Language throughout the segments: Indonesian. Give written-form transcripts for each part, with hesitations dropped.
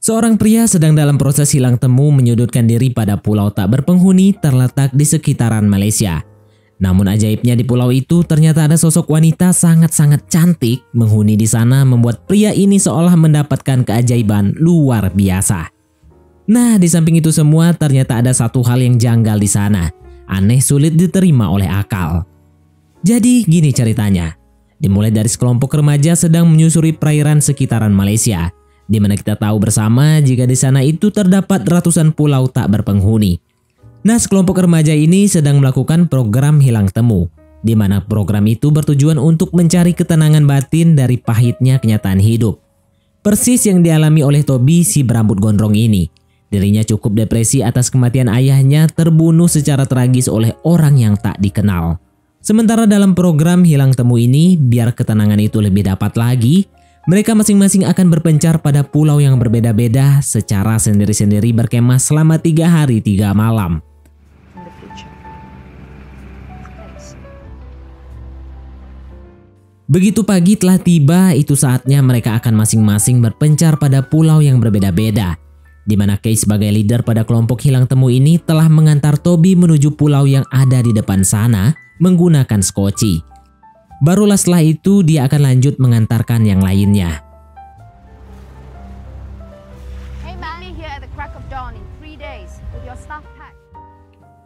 Seorang pria sedang dalam proses hilang temu menyudutkan diri pada pulau tak berpenghuni terletak di sekitaran Malaysia. Namun ajaibnya di pulau itu ternyata ada sosok wanita sangat-sangat cantik menghuni di sana membuat pria ini seolah mendapatkan keajaiban luar biasa. Nah, di samping itu semua ternyata ada satu hal yang janggal di sana. Aneh sulit diterima oleh akal. Jadi gini ceritanya. Dimulai dari sekelompok remaja sedang menyusuri perairan sekitaran Malaysia, di mana kita tahu bersama jika di sana itu terdapat ratusan pulau tak berpenghuni. Nah, sekelompok remaja ini sedang melakukan program hilang temu, di mana program itu bertujuan untuk mencari ketenangan batin dari pahitnya kenyataan hidup. Persis yang dialami oleh Toby si berambut gondrong ini. Dirinya cukup depresi atas kematian ayahnya terbunuh secara tragis oleh orang yang tak dikenal. Sementara dalam program hilang temu ini, biar ketenangan itu lebih dapat lagi, mereka masing-masing akan berpencar pada pulau yang berbeda-beda secara sendiri-sendiri berkemah selama 3 hari 3 malam. Begitu pagi telah tiba, itu saatnya mereka akan masing-masing berpencar pada pulau yang berbeda-beda. Di mana Kay sebagai leader pada kelompok hilang temu ini telah mengantar Toby menuju pulau yang ada di depan sana menggunakan skoci. Barulah setelah itu dia akan lanjut mengantarkan yang lainnya.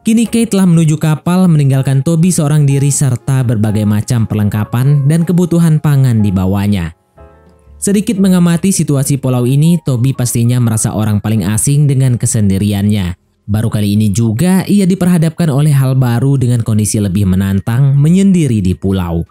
Kini Kay telah menuju kapal meninggalkan Toby seorang diri serta berbagai macam perlengkapan dan kebutuhan pangan di bawahnya. Sedikit mengamati situasi pulau ini, Toby pastinya merasa orang paling asing dengan kesendiriannya. Baru kali ini juga ia diperhadapkan oleh hal baru dengan kondisi lebih menantang menyendiri di pulau.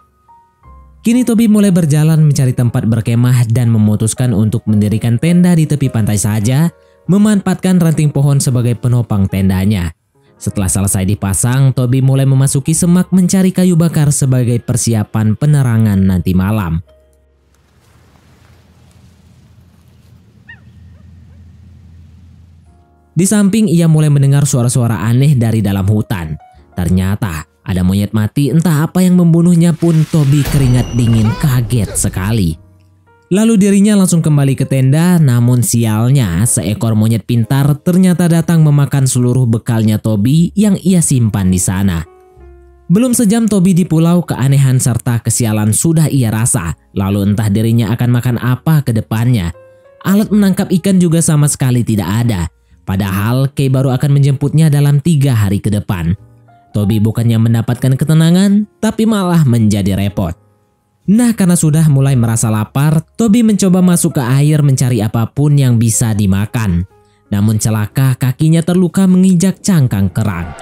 Kini Toby mulai berjalan mencari tempat berkemah dan memutuskan untuk mendirikan tenda di tepi pantai saja, memanfaatkan ranting pohon sebagai penopang tendanya. Setelah selesai dipasang, Toby mulai memasuki semak mencari kayu bakar sebagai persiapan penerangan nanti malam. Di samping ia mulai mendengar suara-suara aneh dari dalam hutan. Ternyata ada monyet mati, entah apa yang membunuhnya pun Toby keringat dingin kaget sekali. Lalu dirinya langsung kembali ke tenda, namun sialnya seekor monyet pintar ternyata datang memakan seluruh bekalnya Toby yang ia simpan di sana. Belum sejam Toby di pulau, keanehan serta kesialan sudah ia rasa. Lalu entah dirinya akan makan apa ke depannya. Alat menangkap ikan juga sama sekali tidak ada. Padahal Kay baru akan menjemputnya dalam 3 hari ke depan. Toby bukannya mendapatkan ketenangan, tapi malah menjadi repot. Nah, karena sudah mulai merasa lapar, Toby mencoba masuk ke air mencari apapun yang bisa dimakan. Namun celaka, kakinya terluka menginjak cangkang kerang.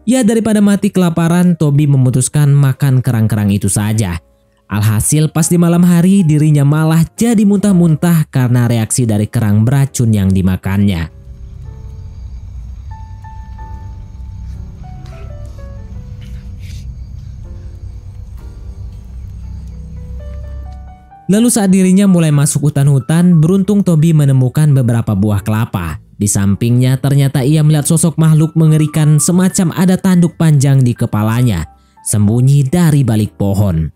Ya, daripada mati kelaparan, Toby memutuskan makan kerang-kerang itu saja. Alhasil pas di malam hari dirinya malah jadi muntah-muntah karena reaksi dari kerang beracun yang dimakannya. Lalu saat dirinya mulai masuk hutan-hutan, beruntung Toby menemukan beberapa buah kelapa. Di sampingnya ternyata ia melihat sosok makhluk mengerikan semacam ada tanduk panjang di kepalanya, sembunyi dari balik pohon.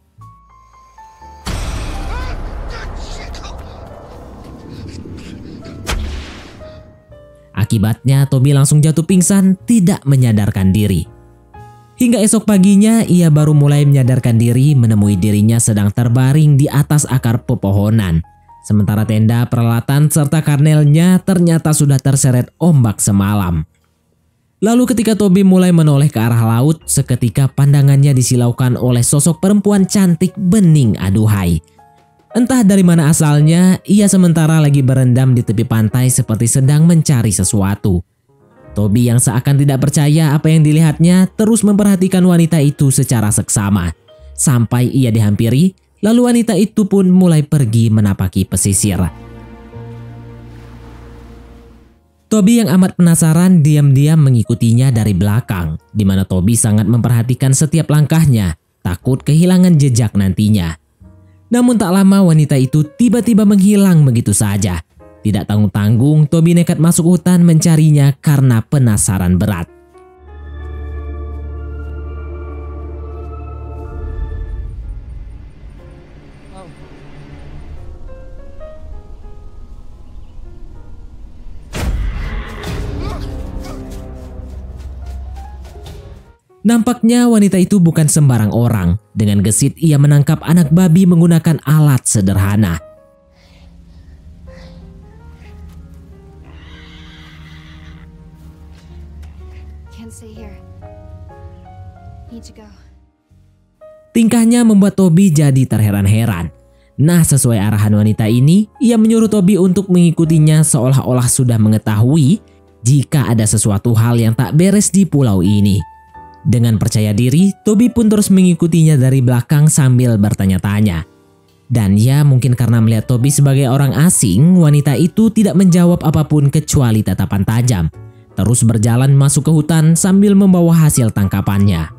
Akibatnya Toby langsung jatuh pingsan, tidak menyadarkan diri. Hingga esok paginya ia baru mulai menyadarkan diri menemui dirinya sedang terbaring di atas akar pepohonan. Sementara tenda, peralatan serta karnelnya ternyata sudah terseret ombak semalam. Lalu ketika Toby mulai menoleh ke arah laut, seketika pandangannya disilaukan oleh sosok perempuan cantik bening aduhai. Entah dari mana asalnya, ia sementara lagi berendam di tepi pantai seperti sedang mencari sesuatu. Toby yang seakan tidak percaya apa yang dilihatnya terus memperhatikan wanita itu secara seksama. Sampai ia dihampiri, lalu wanita itu pun mulai pergi menapaki pesisir. Toby yang amat penasaran diam-diam mengikutinya dari belakang, di mana Toby sangat memperhatikan setiap langkahnya, takut kehilangan jejak nantinya. Namun tak lama wanita itu tiba-tiba menghilang begitu saja. Tidak tanggung-tanggung, Toby nekat masuk hutan mencarinya karena penasaran berat. Nampaknya wanita itu bukan sembarang orang. Dengan gesit ia menangkap anak babi menggunakan alat sederhana. Tingkahnya membuat Toby jadi terheran-heran. Nah, sesuai arahan wanita ini, ia menyuruh Toby untuk mengikutinya seolah-olah sudah mengetahui jika ada sesuatu hal yang tak beres di pulau ini. Dengan percaya diri, Toby pun terus mengikutinya dari belakang sambil bertanya-tanya. Dan ya, mungkin karena melihat Toby sebagai orang asing, wanita itu tidak menjawab apapun kecuali tatapan tajam. Terus berjalan masuk ke hutan sambil membawa hasil tangkapannya.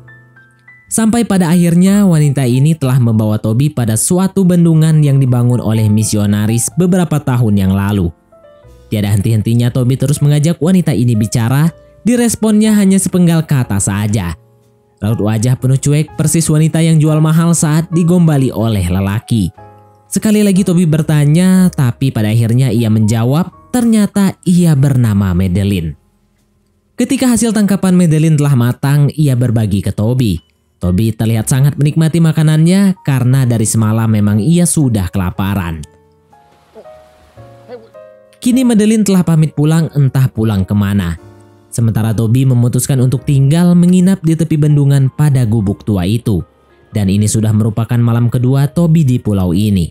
Sampai pada akhirnya wanita ini telah membawa Toby pada suatu bendungan yang dibangun oleh misionaris beberapa tahun yang lalu. Tiada henti-hentinya Toby terus mengajak wanita ini bicara, diresponnya hanya sepenggal kata saja. Raut wajah penuh cuek persis wanita yang jual mahal saat digombali oleh lelaki. Sekali lagi Toby bertanya, tapi pada akhirnya ia menjawab, ternyata ia bernama Madeline. Ketika hasil tangkapan Madeline telah matang, ia berbagi ke Toby. Toby terlihat sangat menikmati makanannya karena dari semalam memang ia sudah kelaparan. Kini Madeline telah pamit pulang, entah pulang kemana. Sementara Toby memutuskan untuk tinggal menginap di tepi bendungan pada gubuk tua itu. Dan ini sudah merupakan malam kedua Toby di pulau ini.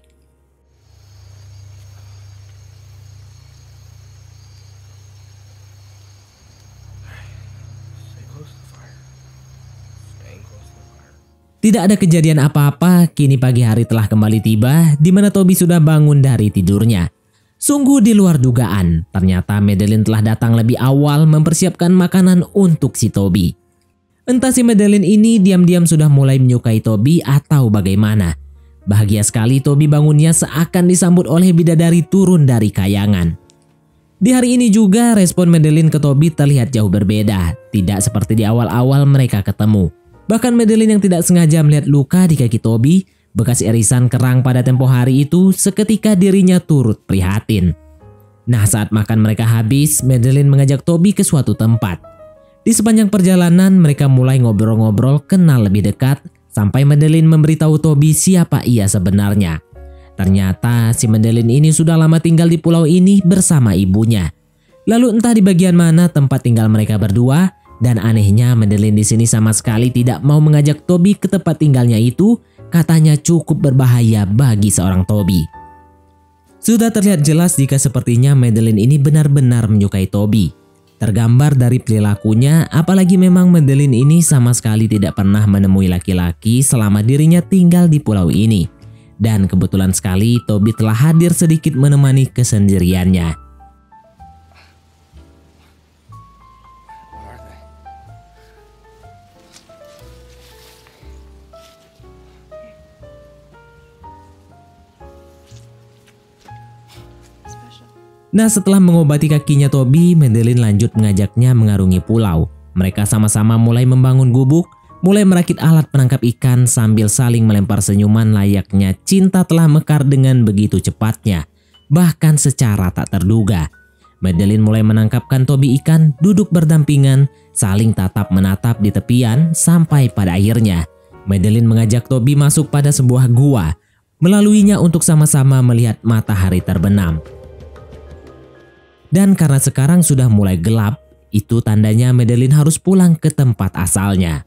Tidak ada kejadian apa-apa, kini pagi hari telah kembali tiba di mana Toby sudah bangun dari tidurnya. Sungguh di luar dugaan, ternyata Madeline telah datang lebih awal mempersiapkan makanan untuk si Toby. Entah si Madeline ini diam-diam sudah mulai menyukai Toby atau bagaimana. Bahagia sekali Toby bangunnya seakan disambut oleh bidadari turun dari kayangan. Di hari ini juga respon Madeline ke Toby terlihat jauh berbeda, tidak seperti di awal-awal mereka ketemu. Bahkan Madeline yang tidak sengaja melihat luka di kaki Toby, bekas irisan kerang pada tempo hari itu, seketika dirinya turut prihatin. Nah, saat makan mereka habis, Madeline mengajak Toby ke suatu tempat. Di sepanjang perjalanan mereka mulai ngobrol-ngobrol kenal lebih dekat, sampai Madeline memberitahu Toby siapa ia sebenarnya. Ternyata si Madeline ini sudah lama tinggal di pulau ini bersama ibunya. Lalu entah di bagian mana tempat tinggal mereka berdua. Dan anehnya Madeline di sini sama sekali tidak mau mengajak Toby ke tempat tinggalnya itu, katanya cukup berbahaya bagi seorang Toby. Sudah terlihat jelas jika sepertinya Madeline ini benar-benar menyukai Toby. Tergambar dari perilakunya, apalagi memang Madeline ini sama sekali tidak pernah menemui laki-laki selama dirinya tinggal di pulau ini. Dan kebetulan sekali Toby telah hadir sedikit menemani kesendiriannya. Nah, setelah mengobati kakinya Toby, Madeline lanjut mengajaknya mengarungi pulau. Mereka sama-sama mulai membangun gubuk, mulai merakit alat penangkap ikan sambil saling melempar senyuman layaknya cinta telah mekar dengan begitu cepatnya, bahkan secara tak terduga. Madeline mulai menangkapkan Toby ikan, duduk berdampingan, saling tatap menatap di tepian sampai pada akhirnya Madeline mengajak Toby masuk pada sebuah gua, melaluinya untuk sama-sama melihat matahari terbenam. Dan karena sekarang sudah mulai gelap, itu tandanya Madeline harus pulang ke tempat asalnya.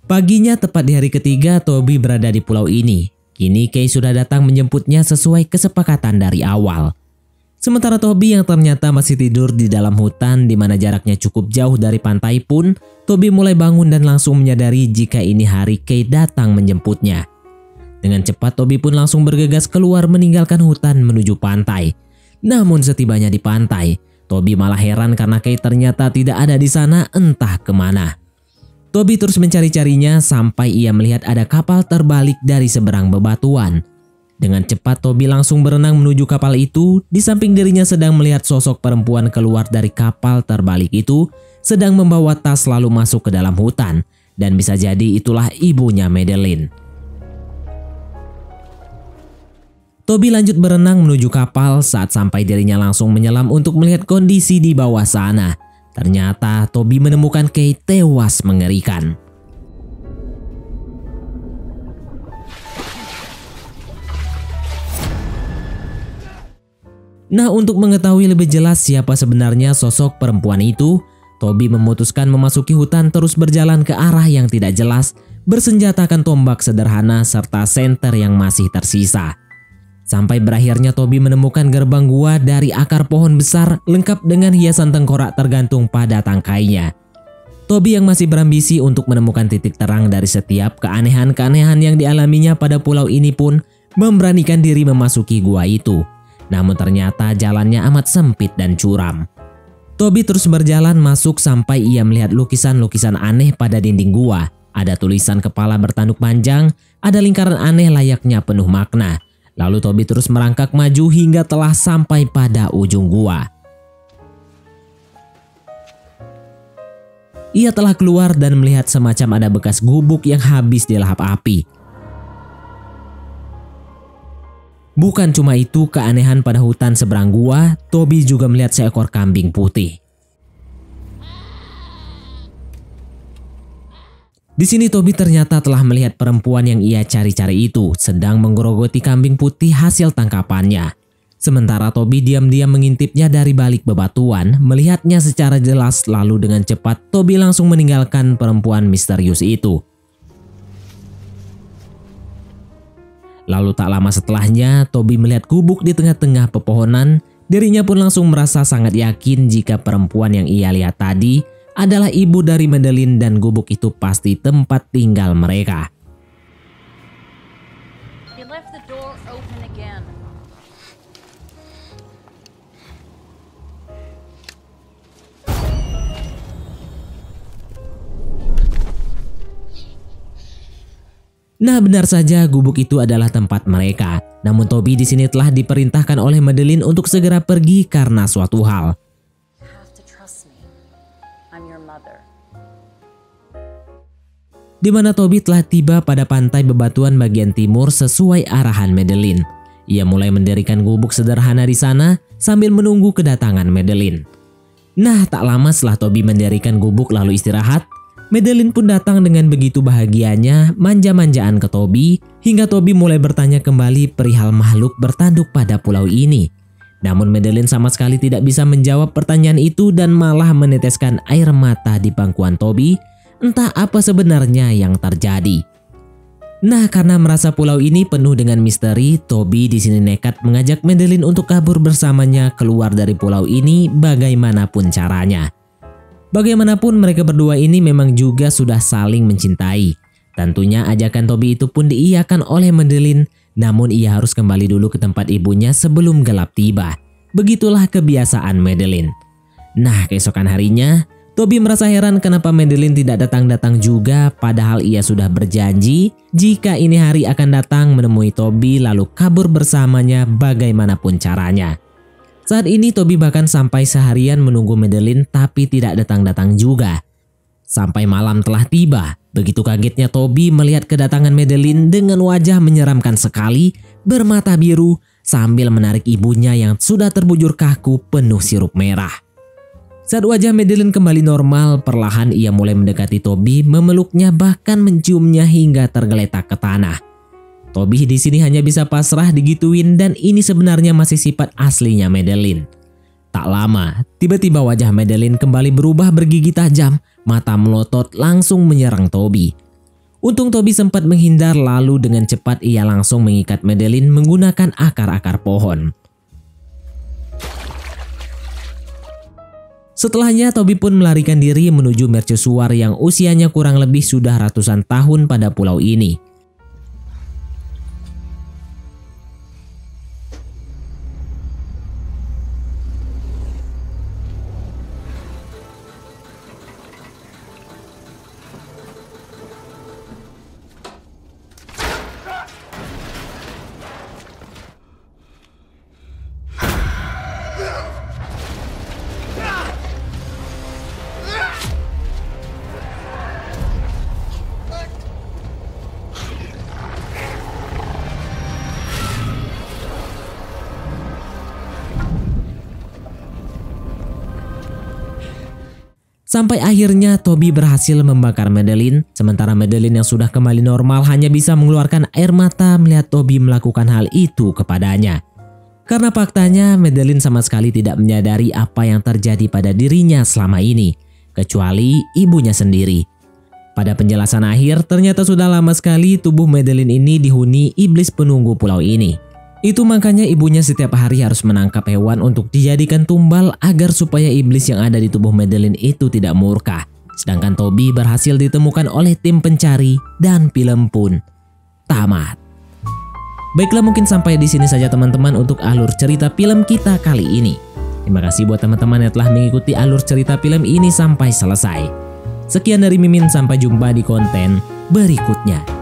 Paginya tepat di hari ketiga Toby berada di pulau ini. Kini Kay sudah datang menjemputnya sesuai kesepakatan dari awal. Sementara Toby yang ternyata masih tidur di dalam hutan di mana jaraknya cukup jauh dari pantai pun, Toby mulai bangun dan langsung menyadari jika ini hari Kay datang menjemputnya. Dengan cepat Toby pun langsung bergegas keluar meninggalkan hutan menuju pantai. Namun setibanya di pantai, Toby malah heran karena Kay ternyata tidak ada di sana entah kemana. Toby terus mencari-carinya sampai ia melihat ada kapal terbalik dari seberang bebatuan. Dengan cepat Toby langsung berenang menuju kapal itu, di samping dirinya sedang melihat sosok perempuan keluar dari kapal terbalik itu, sedang membawa tas lalu masuk ke dalam hutan, dan bisa jadi itulah ibunya Madeline. Toby lanjut berenang menuju kapal, saat sampai dirinya langsung menyelam untuk melihat kondisi di bawah sana. Ternyata Toby menemukan Kate tewas mengerikan. Nah, untuk mengetahui lebih jelas siapa sebenarnya sosok perempuan itu, Toby memutuskan memasuki hutan terus berjalan ke arah yang tidak jelas, bersenjatakan tombak sederhana serta senter yang masih tersisa. Sampai berakhirnya Toby menemukan gerbang gua dari akar pohon besar lengkap dengan hiasan tengkorak tergantung pada tangkainya. Toby yang masih berambisi untuk menemukan titik terang dari setiap keanehan-keanehan yang dialaminya pada pulau ini pun memberanikan diri memasuki gua itu. Namun ternyata jalannya amat sempit dan curam. Toby terus berjalan masuk sampai ia melihat lukisan-lukisan aneh pada dinding gua. Ada tulisan kepala bertanduk panjang, ada lingkaran aneh layaknya penuh makna. Lalu Toby terus merangkak maju hingga telah sampai pada ujung gua. Ia telah keluar dan melihat semacam ada bekas gubuk yang habis dilahap api. Bukan cuma itu, keanehan pada hutan seberang gua, Toby juga melihat seekor kambing putih. Di sini Toby ternyata telah melihat perempuan yang ia cari-cari itu sedang menggerogoti kambing putih hasil tangkapannya. Sementara Toby diam-diam mengintipnya dari balik bebatuan, melihatnya secara jelas lalu dengan cepat Toby langsung meninggalkan perempuan misterius itu. Lalu tak lama setelahnya, Toby melihat gubuk di tengah-tengah pepohonan. Dirinya pun langsung merasa sangat yakin jika perempuan yang ia lihat tadi adalah ibu dari Madeline dan gubuk itu pasti tempat tinggal mereka. He left the door open again. Nah, benar saja gubuk itu adalah tempat mereka. Namun Toby di sini telah diperintahkan oleh Madeline untuk segera pergi karena suatu hal. Di mana Toby telah tiba pada pantai bebatuan bagian timur sesuai arahan Madeline. Ia mulai mendirikan gubuk sederhana di sana sambil menunggu kedatangan Madeline. Nah, tak lama setelah Toby mendirikan gubuk lalu istirahat, Madeline pun datang dengan begitu bahagianya manja-manjaan ke Toby hingga Toby mulai bertanya kembali perihal makhluk bertanduk pada pulau ini. Namun Madeline sama sekali tidak bisa menjawab pertanyaan itu dan malah meneteskan air mata di pangkuan Toby. Entah apa sebenarnya yang terjadi. Nah, karena merasa pulau ini penuh dengan misteri, Toby di sini nekat mengajak Madeline untuk kabur bersamanya keluar dari pulau ini bagaimanapun caranya. Bagaimanapun mereka berdua ini memang juga sudah saling mencintai. Tentunya ajakan Toby itu pun diiyakan oleh Madeline, namun ia harus kembali dulu ke tempat ibunya sebelum gelap tiba. Begitulah kebiasaan Madeline. Nah, keesokan harinya, Toby merasa heran kenapa Madeline tidak datang-datang juga, padahal ia sudah berjanji jika ini hari akan datang menemui Toby lalu kabur bersamanya bagaimanapun caranya. Saat ini Toby bahkan sampai seharian menunggu Madeline tapi tidak datang-datang juga. Sampai malam telah tiba, begitu kagetnya Toby melihat kedatangan Madeline dengan wajah menyeramkan sekali, bermata biru sambil menarik ibunya yang sudah terbujur kaku penuh sirup merah. Saat wajah Madeline kembali normal, perlahan ia mulai mendekati Toby, memeluknya bahkan menciumnya hingga tergeletak ke tanah. Toby di sini hanya bisa pasrah digituin dan ini sebenarnya masih sifat aslinya Madeline. Tak lama, tiba-tiba wajah Madeline kembali berubah bergigi tajam, mata melotot langsung menyerang Toby. Untung Toby sempat menghindar lalu dengan cepat ia langsung mengikat Madeline menggunakan akar-akar pohon. Setelahnya Toby pun melarikan diri menuju mercusuar yang usianya kurang lebih sudah ratusan tahun pada pulau ini. Sampai akhirnya Toby berhasil membakar Madeline, sementara Madeline yang sudah kembali normal hanya bisa mengeluarkan air mata melihat Toby melakukan hal itu kepadanya. Karena faktanya Madeline sama sekali tidak menyadari apa yang terjadi pada dirinya selama ini, kecuali ibunya sendiri. Pada penjelasan akhir, ternyata sudah lama sekali tubuh Madeline ini dihuni iblis penunggu pulau ini. Itu makanya ibunya setiap hari harus menangkap hewan untuk dijadikan tumbal agar supaya iblis yang ada di tubuh Madeline itu tidak murka. Sedangkan Toby berhasil ditemukan oleh tim pencari dan film pun tamat. Baiklah, mungkin sampai di sini saja teman-teman untuk alur cerita film kita kali ini. Terima kasih buat teman-teman yang telah mengikuti alur cerita film ini sampai selesai. Sekian dari Mimin, sampai jumpa di konten berikutnya.